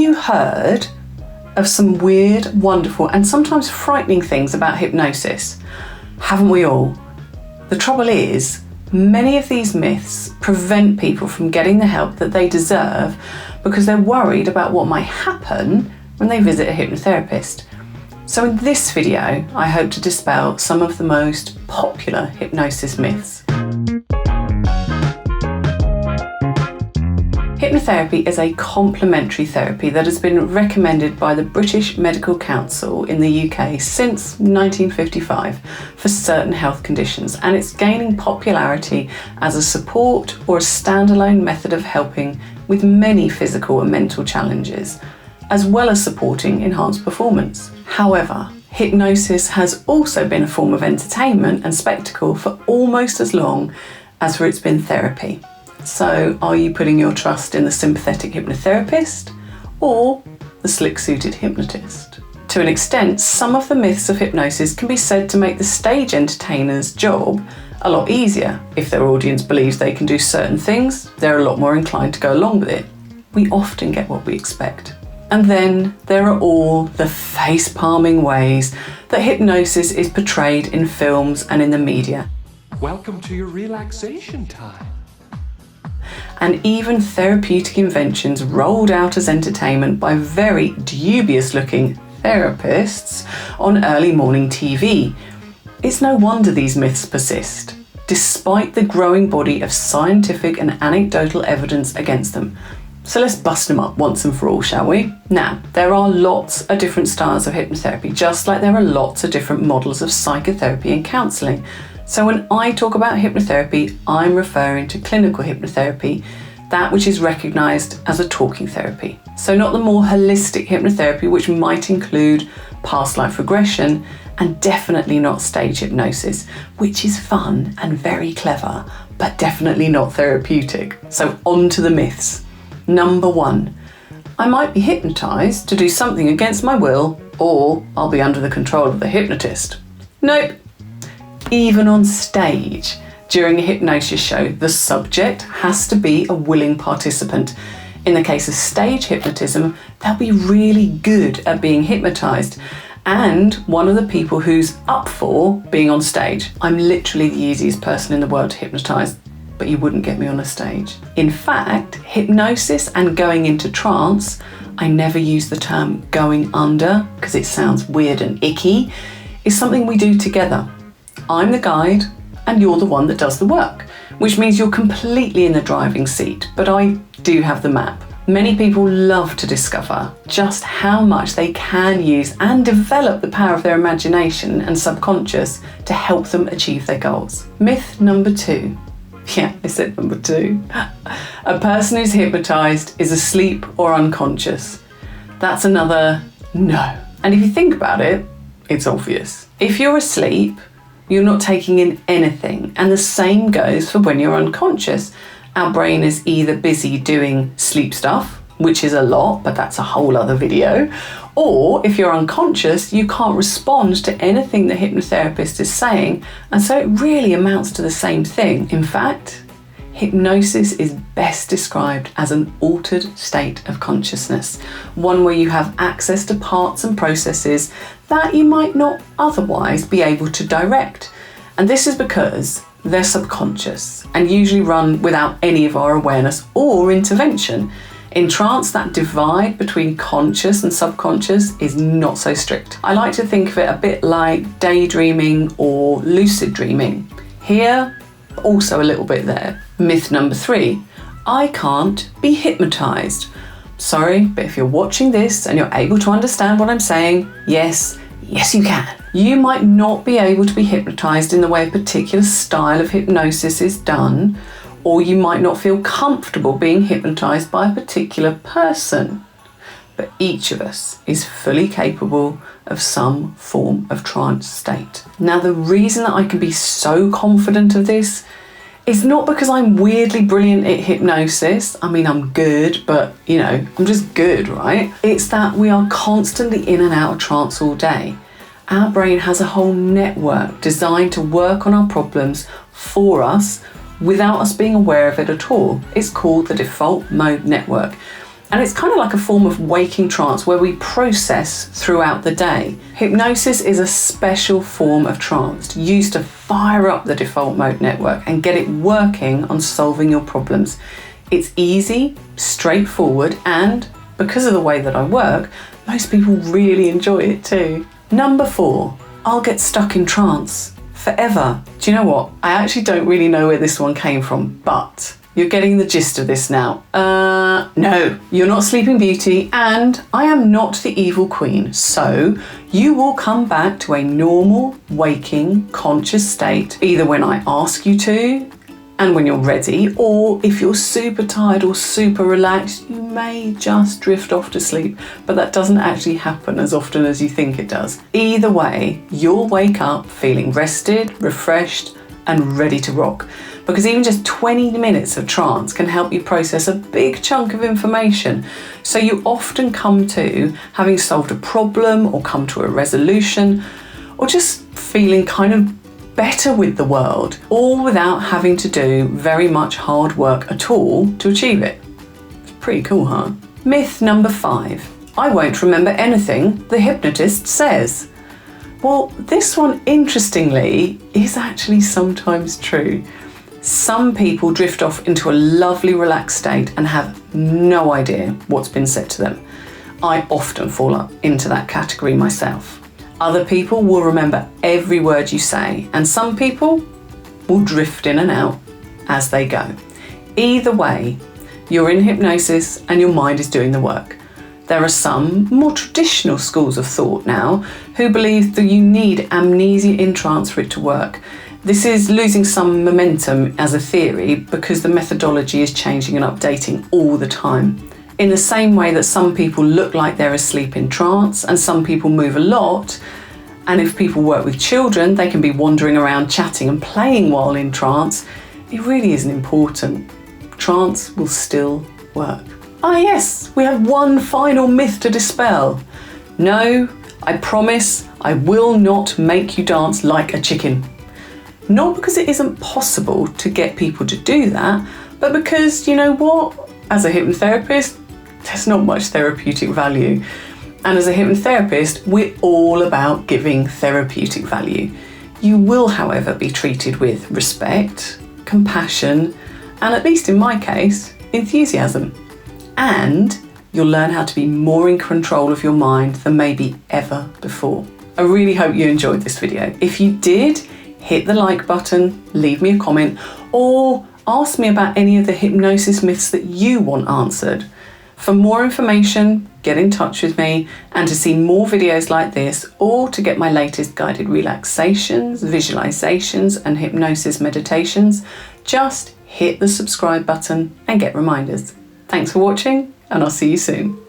you heard of some weird, wonderful, and sometimes frightening things about hypnosis? Haven't we all? The trouble is, many of these myths prevent people from getting the help that they deserve because they're worried about what might happen when they visit a hypnotherapist. So in this video, I hope to dispel some of the most popular hypnosis myths. Hypnotherapy is a complementary therapy that has been recommended by the British Medical Council in the UK since 1955 for certain health conditions, and it's gaining popularity as a support or a standalone method of helping with many physical and mental challenges, as well as supporting enhanced performance. However, hypnosis has also been a form of entertainment and spectacle for almost as long as for it's been therapy. So are you putting your trust in the sympathetic hypnotherapist or the slick-suited hypnotist? To an extent, some of the myths of hypnosis can be said to make the stage entertainer's job a lot easier. If their audience believes they can do certain things, they're a lot more inclined to go along with it. We often get what we expect. And then there are all the face-palming ways that hypnosis is portrayed in films and in the media. Welcome to your relaxation time. And even therapeutic inventions rolled out as entertainment by very dubious-looking therapists on early morning TV. It's no wonder these myths persist, despite the growing body of scientific and anecdotal evidence against them. So let's bust them up once and for all, shall we? Now, there are lots of different styles of hypnotherapy, just like there are lots of different models of psychotherapy and counselling. So when I talk about hypnotherapy, I'm referring to clinical hypnotherapy, that which is recognised as a talking therapy. So not the more holistic hypnotherapy, which might include past life regression, and definitely not stage hypnosis, which is fun and very clever, but definitely not therapeutic. So on to the myths. Number 1, I might be hypnotised to do something against my will, or I'll be under the control of the hypnotist. Nope. Even on stage, during a hypnosis show, the subject has to be a willing participant. In the case of stage hypnotism, they'll be really good at being hypnotised, and one of the people who's up for being on stage. I'm literally the easiest person in the world to hypnotise, but you wouldn't get me on a stage. In fact, hypnosis and going into trance, I never use the term going under because it sounds weird and icky, is something we do together. I'm the guide and you're the one that does the work, which means you're completely in the driving seat, but I do have the map. Many people love to discover just how much they can use and develop the power of their imagination and subconscious to help them achieve their goals. Myth number 2. Yeah, I said number 2. A person who's hypnotised is asleep or unconscious. That's another no. And if you think about it, it's obvious. If you're asleep, you're not taking in anything, and the same goes for when you're unconscious. Our brain is either busy doing sleep stuff, which is a lot, but that's a whole other video, or if you're unconscious, you can't respond to anything the hypnotherapist is saying, and so it really amounts to the same thing. In fact, hypnosis is best described as an altered state of consciousness, one where you have access to parts and processes that you might not otherwise be able to direct. And this is because they're subconscious and usually run without any of our awareness or intervention. In trance, that divide between conscious and subconscious is not so strict. I like to think of it a bit like daydreaming or lucid dreaming. Here, also a little bit there. Myth number 3, I can't be hypnotised. Sorry, but if you're watching this and you're able to understand what I'm saying, yes you can. You might not be able to be hypnotised in the way a particular style of hypnosis is done, or you might not feel comfortable being hypnotised by a particular person. But each of us is fully capable of some form of trance state. Now, the reason that I can be so confident of this is not because I'm weirdly brilliant at hypnosis. I mean, I'm good, but I'm just good, right? It's that we are constantly in and out of trance all day. Our brain has a whole network designed to work on our problems for us without us being aware of it at all. It's called the default mode network. And it's kind of like a form of waking trance where we process throughout the day. Hypnosis is a special form of trance used to fire up the default mode network and get it working on solving your problems. It's easy, straightforward, and because of the way that I work, most people really enjoy it too. Number 4, I'll get stuck in trance forever. Do you know what? I actually don't really know where this one came from, but you're getting the gist of this now. No, you're not Sleeping Beauty, and I am not the evil queen. So you will come back to a normal, waking, conscious state, either when I ask you to, and when you're ready, or if you're super tired or super relaxed, you may just drift off to sleep, but that doesn't actually happen as often as you think it does. Either way, you'll wake up feeling rested, refreshed, and ready to rock. Because even just 20 minutes of trance can help you process a big chunk of information. So you often come to having solved a problem or come to a resolution, or just feeling kind of better with the world, all without having to do very much hard work at all to achieve it. It's pretty cool, huh? Myth number 5. I won't remember anything the hypnotist says. Well, this one, interestingly, is actually sometimes true. Some people drift off into a lovely relaxed state and have no idea what's been said to them. I often fall up into that category myself. Other people will remember every word you say, and some people will drift in and out as they go. Either way, you're in hypnosis and your mind is doing the work. There are some more traditional schools of thought now who believe that you need amnesia in trance for it to work. This is losing some momentum as a theory because the methodology is changing and updating all the time. In the same way that some people look like they're asleep in trance and some people move a lot, and if people work with children, they can be wandering around chatting and playing while in trance, it really isn't important. Trance will still work. Ah yes, we have one final myth to dispel. No, I promise I will not make you dance like a chicken. Not because it isn't possible to get people to do that, but because, you know what, as a hypnotherapist, there's not much therapeutic value. And as a hypnotherapist, we're all about giving therapeutic value. You will, however, be treated with respect, compassion, and at least in my case, enthusiasm. And you'll learn how to be more in control of your mind than maybe ever before. I really hope you enjoyed this video. If you did, hit the like button, leave me a comment, or ask me about any of the hypnosis myths that you want answered. For more information, get in touch with me, and to see more videos like this, or to get my latest guided relaxations, visualizations, and hypnosis meditations, just hit the subscribe button and get reminders. Thanks for watching, and I'll see you soon.